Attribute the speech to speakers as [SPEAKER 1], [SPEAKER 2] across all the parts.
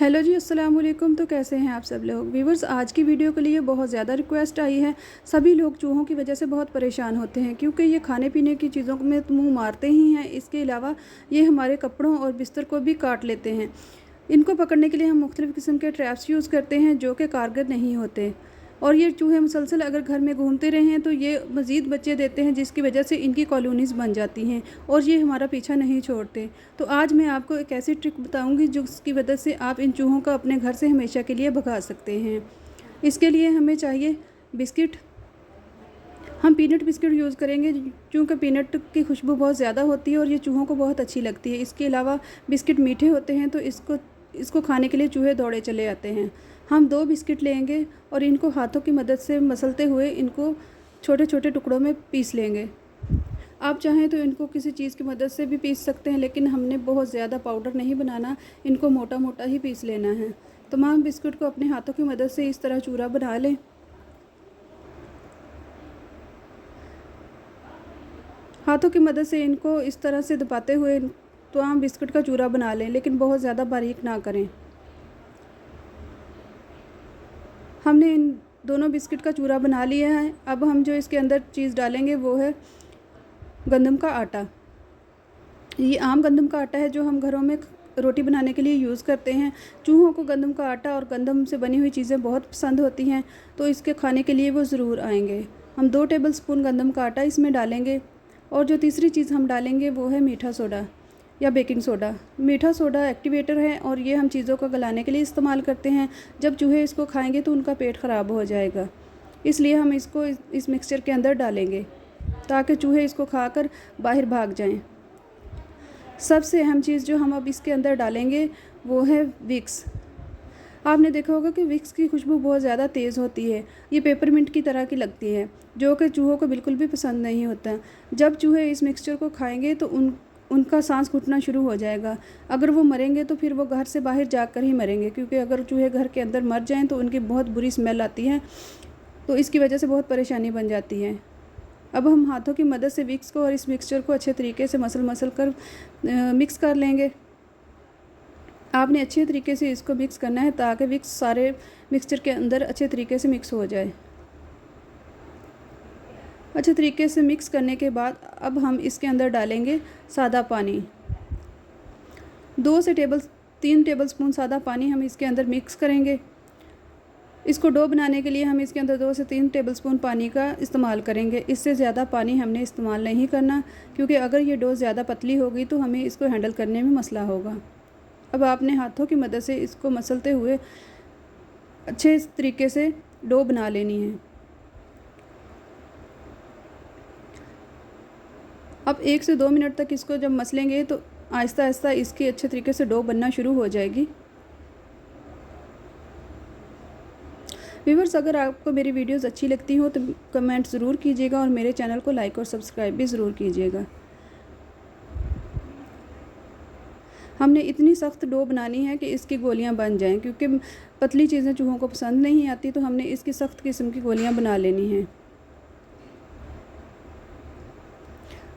[SPEAKER 1] Hello जी, अस्सलाम वालेकुम। तो कैसे हैं आप सब लोग व्यूवर्स। आज की वीडियो के लिए बहुत ज़्यादा रिक्वेस्ट आई है। सभी लोग चूहों की वजह से बहुत परेशान होते हैं क्योंकि ये खाने पीने की चीज़ों में तो मुंह मारते ही हैं, इसके अलावा ये हमारे कपड़ों और बिस्तर को भी काट लेते हैं। इनको पकड़ने के लिए हम मुख्तलिफ़ किस्म के ट्रैप्स यूज़ करते हैं जो कि कारगर नहीं होते, और ये चूहे मुसलसल अगर घर में घूमते रहें तो ये मज़ीद बच्चे देते हैं, जिसकी वजह से इनकी कॉलोनीज़ बन जाती हैं और ये हमारा पीछा नहीं छोड़ते। तो आज मैं आपको एक ऐसी ट्रिक बताऊंगी जिसकी वजह से आप इन चूहों का अपने घर से हमेशा के लिए भगा सकते हैं। इसके लिए हमें चाहिए बिस्किट। हम पीनट बिस्किट यूज़ करेंगे क्योंकि पीनट की खुशबू बहुत ज़्यादा होती है और ये चूहों को बहुत अच्छी लगती है। इसके अलावा बिस्किट मीठे होते हैं तो इसको खाने के लिए चूहे दौड़े चले आते हैं। हम 2 बिस्किट लेंगे और इनको हाथों की मदद से मसलते हुए इनको छोटे छोटे टुकड़ों में पीस लेंगे। आप चाहें तो इनको किसी चीज़ की मदद से भी पीस सकते हैं, लेकिन हमने बहुत ज़्यादा पाउडर नहीं बनाना, इनको मोटा मोटा ही पीस लेना है। तमाम बिस्कुट को अपने हाथों की मदद से इस तरह चूरा बना लें। हाथों की मदद से इनको इस तरह से दबाते हुए तमाम बिस्कुट का चूरा बना लें, लेकिन बहुत ज़्यादा बारीक ना करें। हमने इन दोनों बिस्किट का चूरा बना लिया है। अब हम जो इसके अंदर चीज़ डालेंगे वो है गंदम का आटा। ये आम गंदम का आटा है जो हम घरों में रोटी बनाने के लिए यूज़ करते हैं। चूहों को गंदम का आटा और गंदम से बनी हुई चीज़ें बहुत पसंद होती हैं, तो इसके खाने के लिए वो ज़रूर आएंगे। हम 2 टेबलस्पून गंदम का आटा इसमें डालेंगे, और जो तीसरी चीज़ हम डालेंगे वो है मीठा सोडा या बेकिंग सोडा। मीठा सोडा एक्टिवेटर है और ये हम चीज़ों को गलाने के लिए इस्तेमाल करते हैं। जब चूहे इसको खाएंगे तो उनका पेट ख़राब हो जाएगा, इसलिए हम इसको इस मिक्सचर के अंदर डालेंगे ताकि चूहे इसको खाकर बाहर भाग जाएं। सबसे अहम चीज़ जो हम अब इसके अंदर डालेंगे वो है विक्स। आपने देखा होगा कि विक्स की खुशबू बहुत ज़्यादा तेज़ होती है। ये पेपरमिंट की तरह की लगती है, जो कि चूहों को बिल्कुल भी पसंद नहीं होता। जब चूहे इस मिक्सचर को खाएंगे तो उनका सांस घुटना शुरू हो जाएगा। अगर वो मरेंगे तो फिर वो घर से बाहर जाकर ही मरेंगे, क्योंकि अगर चूहे घर के अंदर मर जाएं तो उनकी बहुत बुरी स्मेल आती है, तो इसकी वजह से बहुत परेशानी बन जाती है। अब हम हाथों की मदद से विक्स को और इस मिक्सचर को अच्छे तरीके से मसल कर मिक्स कर लेंगे। आपने अच्छे तरीके से इसको मिक्स करना है ताकि विक्स सारे मिक्सचर के अंदर अच्छे तरीके से मिक्स हो जाए। अच्छे तरीके से मिक्स करने के बाद अब हम इसके अंदर डालेंगे सादा पानी। 2 से 3 टेबलस्पून सादा पानी हम इसके अंदर मिक्स करेंगे। इसको डो बनाने के लिए हम इसके अंदर 2 से 3 टेबलस्पून पानी का इस्तेमाल करेंगे। इससे ज़्यादा पानी हमने इस्तेमाल नहीं करना, क्योंकि अगर ये डो ज़्यादा पतली होगी तो हमें इसको हैंडल करने में मसला होगा। अब आपने हाथों की मदद से इसको मसलते हुए अच्छे तरीके से डो बना लेनी है। अब 1 से 2 मिनट तक इसको जब मसलेंगे तो आहिस्ता आहिस्ता इसकी अच्छे तरीके से डो बनना शुरू हो जाएगी। व्यूअर्स, अगर आपको मेरी वीडियोस अच्छी लगती हो तो कमेंट ज़रूर कीजिएगा और मेरे चैनल को लाइक और सब्सक्राइब भी ज़रूर कीजिएगा। हमने इतनी सख्त डो बनानी है कि इसकी गोलियां बन जाएं, क्योंकि पतली चीज़ें चूहों को पसंद नहीं आती, तो हमने इसकी सख्त किस्म की गोलियां बना लेनी हैं।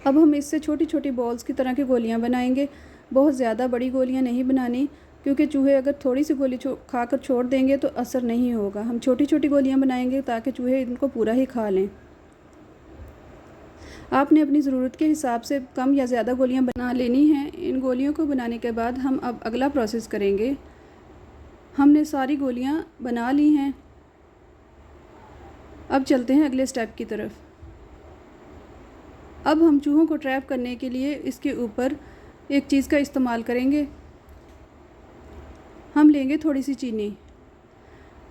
[SPEAKER 1] अब हम इससे छोटी छोटी बॉल्स की तरह की गोलियां बनाएंगे। बहुत ज़्यादा बड़ी गोलियां नहीं बनानी, क्योंकि चूहे अगर थोड़ी सी गोली खाकर छोड़ देंगे तो असर नहीं होगा। हम छोटी छोटी गोलियां बनाएंगे ताकि चूहे इनको पूरा ही खा लें। आपने अपनी ज़रूरत के हिसाब से कम या ज़्यादा गोलियां बना लेनी हैं। इन गोलियों को बनाने के बाद हम अब अगला प्रोसेस करेंगे। हमने सारी गोलियां बना ली हैं, अब चलते हैं अगले स्टेप की तरफ। अब हम चूहों को ट्रैप करने के लिए इसके ऊपर एक चीज़ का इस्तेमाल करेंगे। हम लेंगे थोड़ी सी चीनी।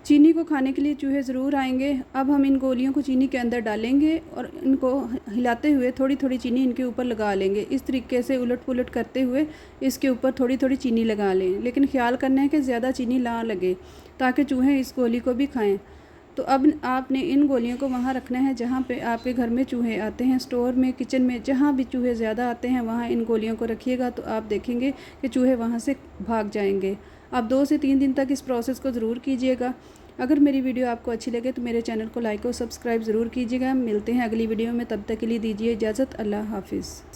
[SPEAKER 1] चीनी को खाने के लिए चूहे ज़रूर आएंगे। अब हम इन गोलियों को चीनी के अंदर डालेंगे और इनको हिलाते हुए थोड़ी थोड़ी चीनी इनके ऊपर लगा लेंगे। इस तरीके से उलट पुलट करते हुए इसके ऊपर थोड़ी थोड़ी चीनी लगा लें, लेकिन ख्याल करना है कि ज़्यादा चीनी ना लगे ताकि चूहे इस गोली को भी खाएं। तो अब आपने इन गोलियों को वहाँ रखना है जहाँ पे आपके घर में चूहे आते हैं। स्टोर में, किचन में, जहाँ भी चूहे ज़्यादा आते हैं वहाँ इन गोलियों को रखिएगा, तो आप देखेंगे कि चूहे वहाँ से भाग जाएंगे। आप 2 से 3 दिन तक इस प्रोसेस को ज़रूर कीजिएगा। अगर मेरी वीडियो आपको अच्छी लगे तो मेरे चैनल को लाइक और सब्सक्राइब ज़रूर कीजिएगा। मिलते हैं अगली वीडियो में, तब तक के लिए दीजिए इजाज़त। अल्लाह हाफिज़।